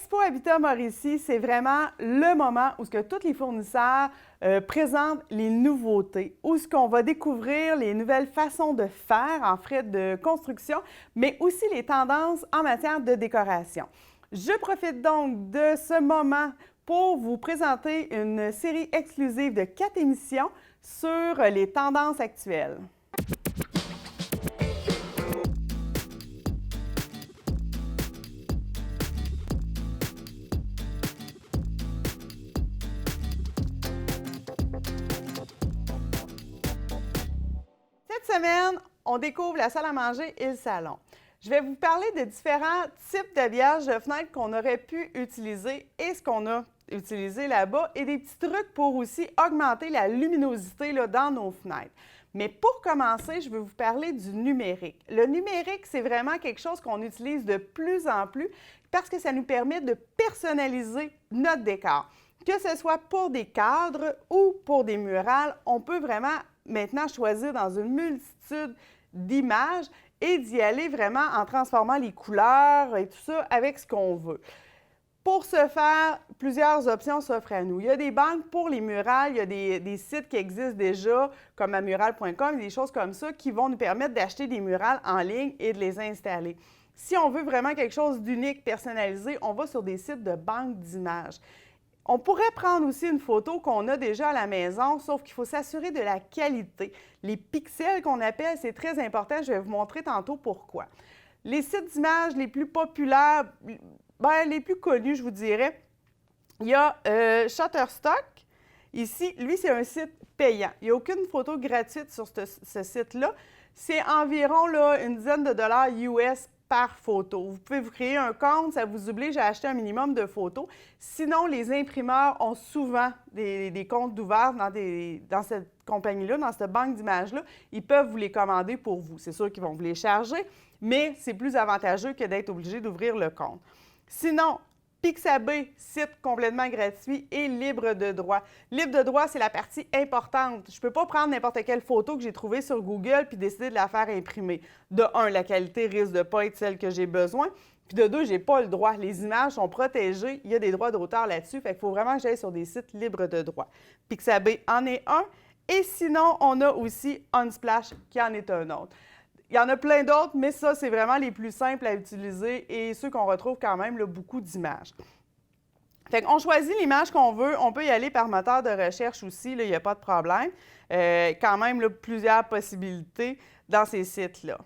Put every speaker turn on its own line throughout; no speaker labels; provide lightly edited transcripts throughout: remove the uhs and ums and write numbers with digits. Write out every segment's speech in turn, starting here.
Expo Habitat Mauricie, c'est vraiment le moment où tous les fournisseurs présentent les nouveautés, où ce qu'on va découvrir les nouvelles façons de faire en frais de construction, mais aussi les tendances en matière de décoration. Je profite donc de ce moment pour vous présenter une série exclusive de 4 émissions sur les tendances actuelles. Cette semaine, on découvre la salle à manger et le salon. Je vais vous parler de différents types d'habillage de fenêtres qu'on aurait pu utiliser et ce qu'on a utilisé là-bas et des petits trucs pour aussi augmenter la luminosité là, dans nos fenêtres. Mais pour commencer, je vais vous parler du numérique. Le numérique, c'est vraiment quelque chose qu'on utilise de plus en plus parce que ça nous permet de personnaliser notre décor. Que ce soit pour des cadres ou pour des murales, on peut vraiment maintenant choisir dans une multitude d'images et d'y aller vraiment en transformant les couleurs et tout ça avec ce qu'on veut. Pour ce faire, plusieurs options s'offrent à nous. Il y a des banques pour les murales, il y a des sites qui existent déjà, comme amural.com, des choses comme ça, qui vont nous permettre d'acheter des murales en ligne et de les installer. Si on veut vraiment quelque chose d'unique, personnalisé, on va sur des sites de banques d'images. On pourrait prendre aussi une photo qu'on a déjà à la maison, sauf qu'il faut s'assurer de la qualité. Les pixels qu'on appelle, c'est très important. Je vais vous montrer tantôt pourquoi. Les sites d'images les plus populaires, les plus connus, je vous dirais, il y a Shutterstock. Ici, lui, c'est un site payant. Il n'y a aucune photo gratuite sur ce site-là. C'est environ là, une dizaine de dollars US par photo. Vous pouvez vous créer un compte, ça vous oblige à acheter un minimum de photos. Sinon, les imprimeurs ont souvent des comptes ouverts dans cette compagnie-là, dans cette banque d'images-là. Ils peuvent vous les commander pour vous. C'est sûr qu'ils vont vous les charger, mais c'est plus avantageux que d'être obligé d'ouvrir le compte. Sinon, Pixabay, site complètement gratuit et libre de droit. Libre de droit, c'est la partie importante. Je ne peux pas prendre n'importe quelle photo que j'ai trouvée sur Google puis décider de la faire imprimer. De un, la qualité risque de ne pas être celle que j'ai besoin. Puis de deux, je n'ai pas le droit. Les images sont protégées. Il y a des droits d'auteur là-dessus. Fait qu'il faut vraiment que j'aille sur des sites libres de droit. Pixabay en est un. Et sinon, on a aussi Unsplash qui en est un autre. Il y en a plein d'autres, mais ça, c'est vraiment les plus simples à utiliser et ceux qu'on retrouve quand même là, beaucoup d'images. Fait qu'on choisit l'image qu'on veut. On peut y aller par moteur de recherche aussi, il n'y a pas de problème. Quand même, là, plusieurs possibilités dans ces sites-là.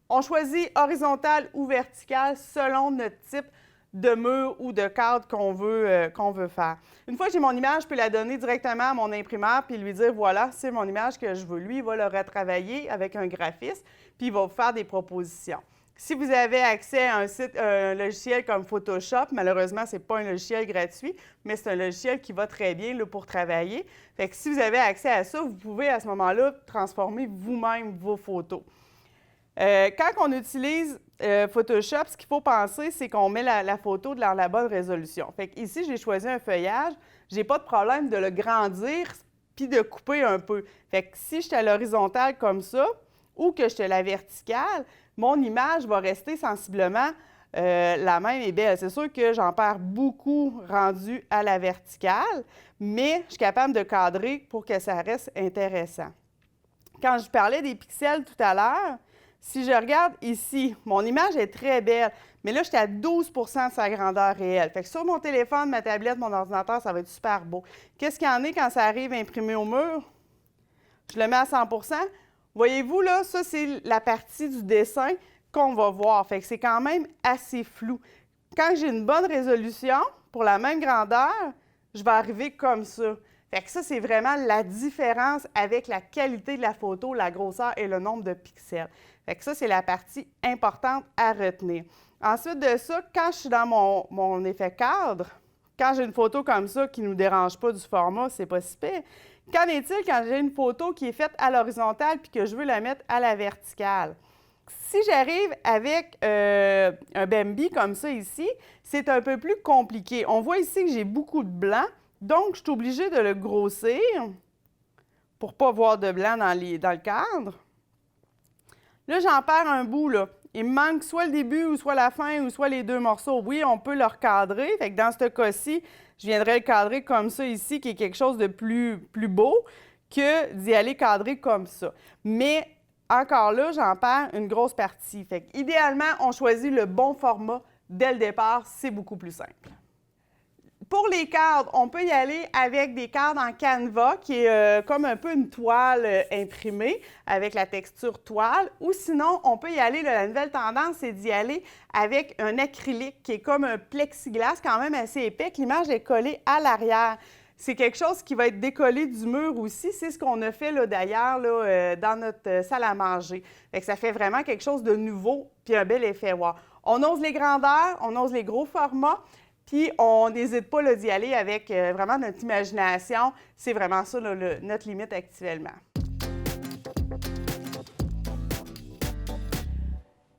On choisit horizontal ou vertical selon notre type de mur ou de cadre qu'on veut faire. Une fois que j'ai mon image, je peux la donner directement à mon imprimeur puis lui dire, voilà, c'est mon image que je veux. Lui, il va le retravailler avec un graphiste puis il va vous faire des propositions. Si vous avez accès à un logiciel comme Photoshop, malheureusement, ce n'est pas un logiciel gratuit, mais c'est un logiciel qui va très bien là, pour travailler. Fait que si vous avez accès à ça, vous pouvez à ce moment-là transformer vous-même vos photos. Quand on utilise Photoshop, ce qu'il faut penser, c'est qu'on met la photo dans la bonne résolution. Fait que ici, j'ai choisi un feuillage. Je n'ai pas de problème de le grandir puis de couper un peu. Fait que si je suis à l'horizontale comme ça ou que je suis à la verticale, mon image va rester sensiblement la même et belle. C'est sûr que j'en perds beaucoup rendu à la verticale, mais je suis capable de cadrer pour que ça reste intéressant. Quand je parlais des pixels tout à l'heure, si je regarde ici, mon image est très belle, mais là, je suis à 12 de sa grandeur réelle. Fait que sur mon téléphone, ma tablette, mon ordinateur, ça va être super beau. Qu'est-ce qu'il y en est quand ça arrive imprimé au mur? Je le mets à 100 Voyez-vous, là, ça, c'est la partie du dessin qu'on va voir. Fait que c'est quand même assez flou. Quand j'ai une bonne résolution, pour la même grandeur, je vais arriver comme ça. Fait que ça, c'est vraiment la différence avec la qualité de la photo, la grosseur et le nombre de pixels. Fait que ça, c'est la partie importante à retenir. Ensuite de ça, quand je suis dans mon effet cadre, quand j'ai une photo comme ça qui ne nous dérange pas du format, c'est pas si pire. Qu'en est-il quand j'ai une photo qui est faite à l'horizontale puis que je veux la mettre à la verticale? Si j'arrive avec un Bambi comme ça ici, c'est un peu plus compliqué. On voit ici que j'ai beaucoup de blanc, donc je suis obligée de le grossir pour ne pas voir de blanc dans le cadre. Là, j'en perds un bout, là. il me manque soit le début ou soit la fin ou soit les deux morceaux. Oui, on peut le recadrer. Fait que dans ce cas-ci, je viendrais le cadrer comme ça ici, qui est quelque chose de plus beau que d'y aller cadrer comme ça. Mais encore là, j'en perds une grosse partie. Fait que, idéalement, on choisit le bon format dès le départ. C'est beaucoup plus simple. Pour les cadres, on peut y aller avec des cadres en canevas, qui est comme un peu une toile imprimée avec la texture toile. Ou sinon, on peut y aller, la nouvelle tendance, c'est d'y aller avec un acrylique qui est comme un plexiglas quand même assez épais, que l'image est collée à l'arrière. C'est quelque chose qui va être décollé du mur aussi. C'est ce qu'on a fait d'ailleurs dans notre salle à manger. Fait que ça fait vraiment quelque chose de nouveau puis un bel effet. Wow. On ose les grandeurs, on ose les gros formats. Puis, on n'hésite pas d'y aller avec vraiment notre imagination. C'est vraiment ça notre limite actuellement.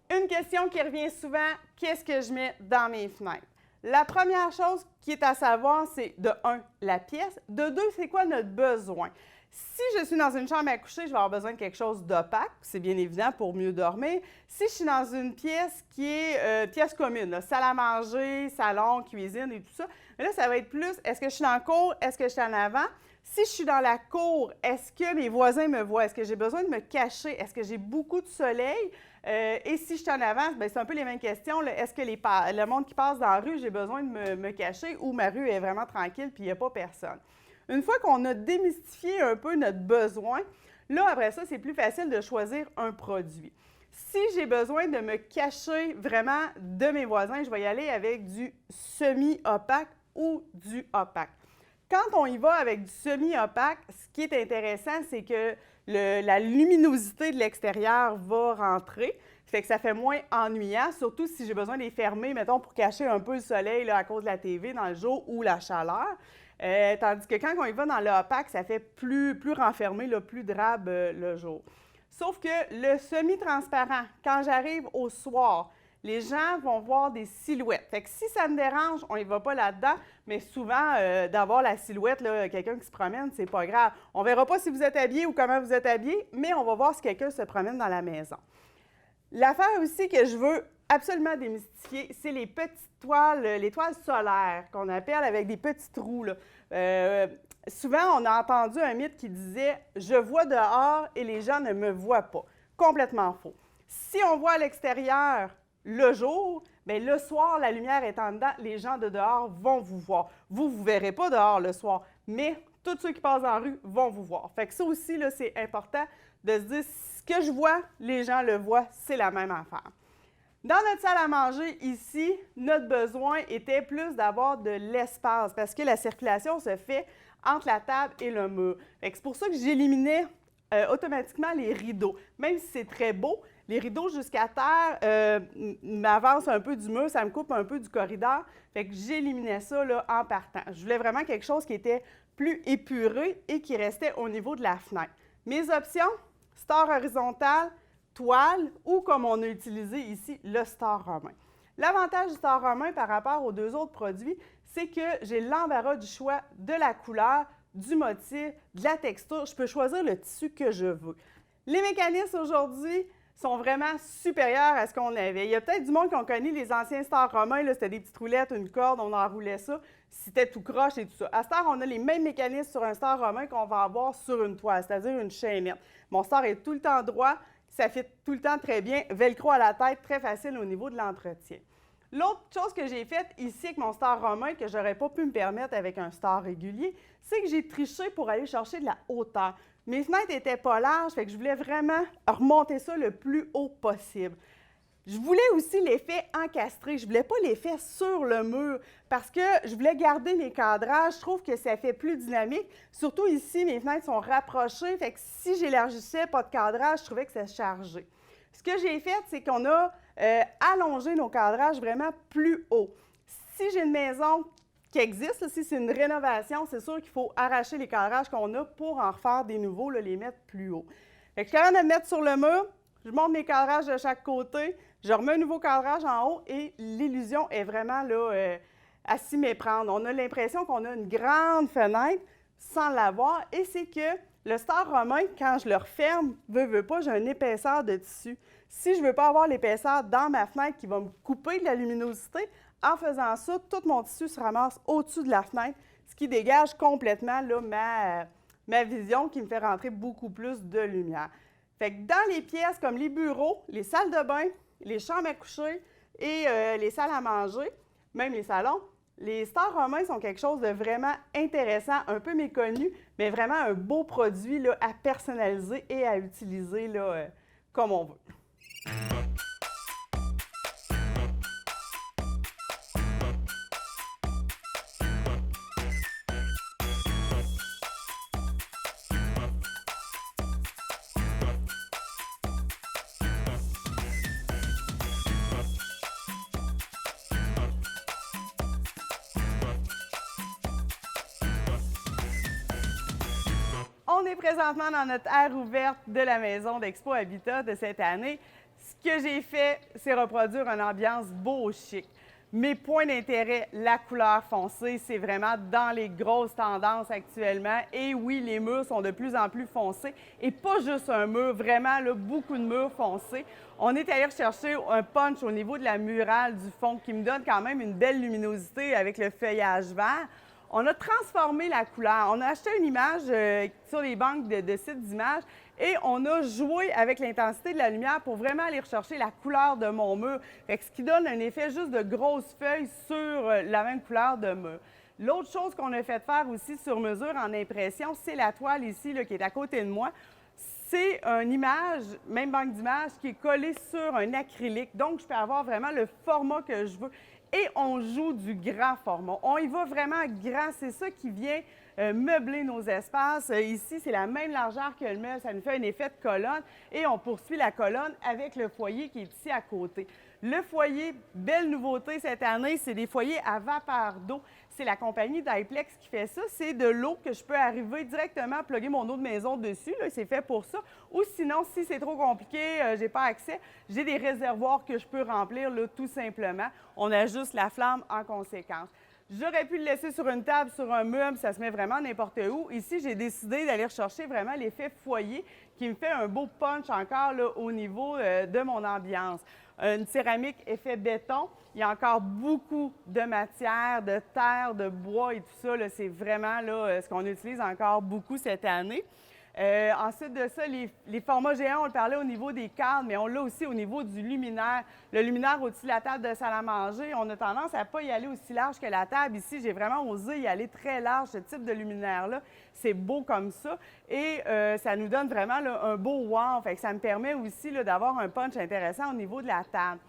Une question qui revient souvent, qu'est-ce que je mets dans mes fenêtres? La première chose qui est à savoir, c'est de 1, la pièce. De 2, c'est quoi notre besoin? Si je suis dans une chambre à coucher, je vais avoir besoin de quelque chose d'opaque, c'est bien évident pour mieux dormir. Si je suis dans une pièce qui est pièce commune, là, salle à manger, salon, cuisine et tout ça, mais là, ça va être plus, est-ce que je suis dans la cour, est-ce que je suis en avant? Si je suis dans la cour, est-ce que mes voisins me voient? Est-ce que j'ai besoin de me cacher? Est-ce que j'ai beaucoup de soleil? Et si je suis en avant, bien, c'est un peu les mêmes questions. Est-ce que le monde qui passe dans la rue, j'ai besoin de me cacher ou ma rue est vraiment tranquille puis il n'y a pas personne? Une fois qu'on a démystifié un peu notre besoin, là, après ça, c'est plus facile de choisir un produit. Si j'ai besoin de me cacher vraiment de mes voisins, je vais y aller avec du semi-opaque ou du opaque. Quand on y va avec du semi-opaque, ce qui est intéressant, c'est que la luminosité de l'extérieur va rentrer. Ça fait que ça fait moins ennuyant, surtout si j'ai besoin de les fermer, mettons, pour cacher un peu le soleil là, à cause de la TV dans le jour ou la chaleur. Tandis que quand on y va dans l'opaque, ça fait plus renfermé, là, plus drabe le jour. Sauf que le semi-transparent, quand j'arrive au soir, les gens vont voir des silhouettes. Fait que si ça me dérange, on n'y va pas là-dedans, mais souvent, d'avoir la silhouette, quelqu'un qui se promène, c'est pas grave. On ne verra pas si vous êtes habillé ou comment vous êtes habillé, mais on va voir si quelqu'un se promène dans la maison. L'affaire aussi que je veux absolument démystifier, c'est les petites toiles, les toiles solaires qu'on appelle avec des petits trous. Souvent, on a entendu un mythe qui disait « Je vois dehors et les gens ne me voient pas ». Complètement faux. Si on voit à l'extérieur le jour, bien, le soir, la lumière étant dedans, les gens de dehors vont vous voir. Vous ne verrez pas dehors le soir, mais tous ceux qui passent en rue vont vous voir. Fait que ça aussi, c'est important de se dire ce que je vois, les gens le voient, c'est la même affaire. Dans notre salle à manger, ici, notre besoin était plus d'avoir de l'espace parce que la circulation se fait entre la table et le mur. C'est pour ça que j'éliminais automatiquement les rideaux. Même si c'est très beau, les rideaux jusqu'à terre m'avancent un peu du mur, ça me coupe un peu du corridor. Fait que j'éliminais ça là, en partant. Je voulais vraiment quelque chose qui était plus épuré et qui restait au niveau de la fenêtre. Mes options, star horizontal, toile ou comme on a utilisé ici, le star romain. L'avantage du star romain par rapport aux deux autres produits, c'est que j'ai l'embarras du choix de la couleur, du motif, de la texture. Je peux choisir le tissu que je veux. Les mécanismes aujourd'hui sont vraiment supérieurs à ce qu'on avait. Il y a peut-être du monde qui ont connu les anciens stars romains, c'était des petites roulettes, une corde, on enroulait ça, c'était tout croche et tout ça. À Star, on a les mêmes mécanismes sur un star romain qu'on va avoir sur une toile, c'est-à-dire une chaînette. Mon star est tout le temps droit, ça fit tout le temps très bien, velcro à la tête, très facile au niveau de l'entretien. L'autre chose que j'ai faite ici avec mon star romain, que je n'aurais pas pu me permettre avec un star régulier, c'est que j'ai triché pour aller chercher de la hauteur. Mes fenêtres n'étaient pas larges, fait que je voulais vraiment remonter ça le plus haut possible. Je voulais aussi l'effet encastré. Je ne voulais pas l'effet sur le mur parce que je voulais garder mes cadrages. Je trouve que ça fait plus dynamique. Surtout ici, mes fenêtres sont rapprochées, fait que si j'élargissais pas de cadrage, je trouvais que ça chargeait. Ce que j'ai fait, c'est qu'on a allongé nos cadrages vraiment plus haut. Si j'ai une maison qui existe, là, si c'est une rénovation, c'est sûr qu'il faut arracher les cadrages qu'on a pour en refaire des nouveaux, là, les mettre plus haut. Fait que je suis capable de le mettre sur le mur, je monte mes cadrages de chaque côté, je remets un nouveau cadrage en haut et l'illusion est vraiment là, à s'y méprendre. On a l'impression qu'on a une grande fenêtre sans l'avoir et c'est que le star romain, quand je le referme, veut pas, j'ai une épaisseur de tissu. Si je ne veux pas avoir l'épaisseur dans ma fenêtre qui va me couper de la luminosité, en faisant ça, tout mon tissu se ramasse au-dessus de la fenêtre, ce qui dégage complètement là, ma vision, qui me fait rentrer beaucoup plus de lumière. Fait que dans les pièces comme les bureaux, les salles de bain, les chambres à coucher et les salles à manger, même les salons, les stars romains sont quelque chose de vraiment intéressant, un peu méconnu, mais vraiment un beau produit là, à personnaliser et à utiliser là, comme on veut. On est présentement dans notre aire ouverte de la maison d'Expo Habitat de cette année. Ce que j'ai fait, c'est reproduire une ambiance beau chic. Mes points d'intérêt, la couleur foncée, c'est vraiment dans les grosses tendances actuellement. Et oui, les murs sont de plus en plus foncés. Et pas juste un mur, vraiment là, beaucoup de murs foncés. On est allé rechercher un punch au niveau de la murale du fond qui me donne quand même une belle luminosité avec le feuillage vert. On a transformé la couleur. On a acheté une image sur les banques de sites d'images et on a joué avec l'intensité de la lumière pour vraiment aller rechercher la couleur de mon mur. Fait que ce qui donne un effet juste de grosses feuilles sur la même couleur de mur. L'autre chose qu'on a fait faire aussi sur mesure en impression, c'est la toile ici là, qui est à côté de moi. C'est une image, même banque d'images, qui est collée sur un acrylique. Donc, je peux avoir vraiment le format que je veux. Et on joue du grand format. On y va vraiment grand. C'est ça qui vient meubler nos espaces. Ici, c'est la même largeur que le meuble. Ça nous fait un effet de colonne. Et on poursuit la colonne avec le foyer qui est ici à côté. Le foyer, belle nouveauté cette année, c'est des foyers à vapeur d'eau. C'est la compagnie Dyplex qui fait ça. C'est de l'eau que je peux arriver directement à plugger mon eau de maison dessus. C'est fait pour ça. Ou sinon, si c'est trop compliqué, je n'ai pas accès, j'ai des réservoirs que je peux remplir là, tout simplement. On ajuste la flamme en conséquence. J'aurais pu le laisser sur une table, sur un meuble, ça se met vraiment n'importe où. Ici, j'ai décidé d'aller rechercher vraiment l'effet foyer qui me fait un beau punch encore là, au niveau de mon ambiance. Une céramique effet béton. Il y a encore beaucoup de matière, de terre, de bois et tout ça. C'est vraiment là, ce qu'on utilise encore beaucoup cette année. Ensuite de ça, les formats géants, on le parlait au niveau des cadres, mais on l'a aussi au niveau du luminaire. Le luminaire au-dessus de la table de salle à manger, on a tendance à ne pas y aller aussi large que la table. Ici, j'ai vraiment osé y aller très large, ce type de luminaire-là. C'est beau comme ça. Et ça nous donne vraiment là, un beau wow. Fait que ça me permet aussi d'avoir un punch intéressant au niveau de la table.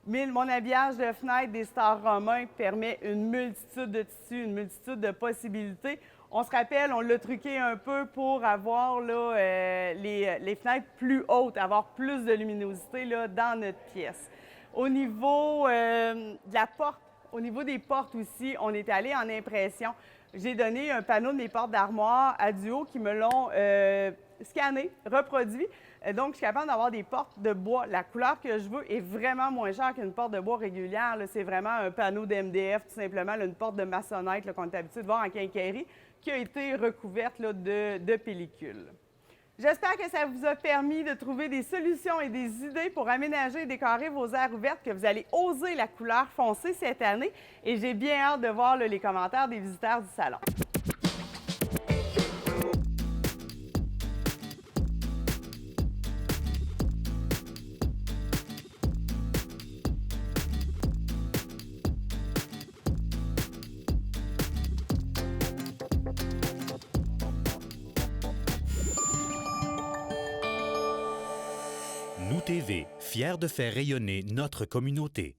Mais mon habillage de fenêtre des stars romains permet une multitude de tissus, une multitude de possibilités. On se rappelle, on l'a truqué un peu pour avoir là, les fenêtres plus hautes, avoir plus de luminosité là, dans notre pièce. Au niveau de la porte, au niveau des portes aussi, on est allé en impression. J'ai donné un panneau de mes portes d'armoire à Duo qui me l'ont scanné, reproduit. Donc, je suis capable d'avoir des portes de bois. La couleur que je veux est vraiment moins chère qu'une porte de bois régulière. C'est vraiment un panneau d'MDF, tout simplement, là, une porte de maçonnette qu'on est habitué de voir en quincaillerie, qui a été recouverte là, de pellicule. J'espère que ça vous a permis de trouver des solutions et des idées pour aménager et décorer vos aires ouvertes, que vous allez oser la couleur foncée cette année. Et j'ai bien hâte de voir là, les commentaires des visiteurs du salon.
Nous TV, fiers de faire rayonner notre communauté.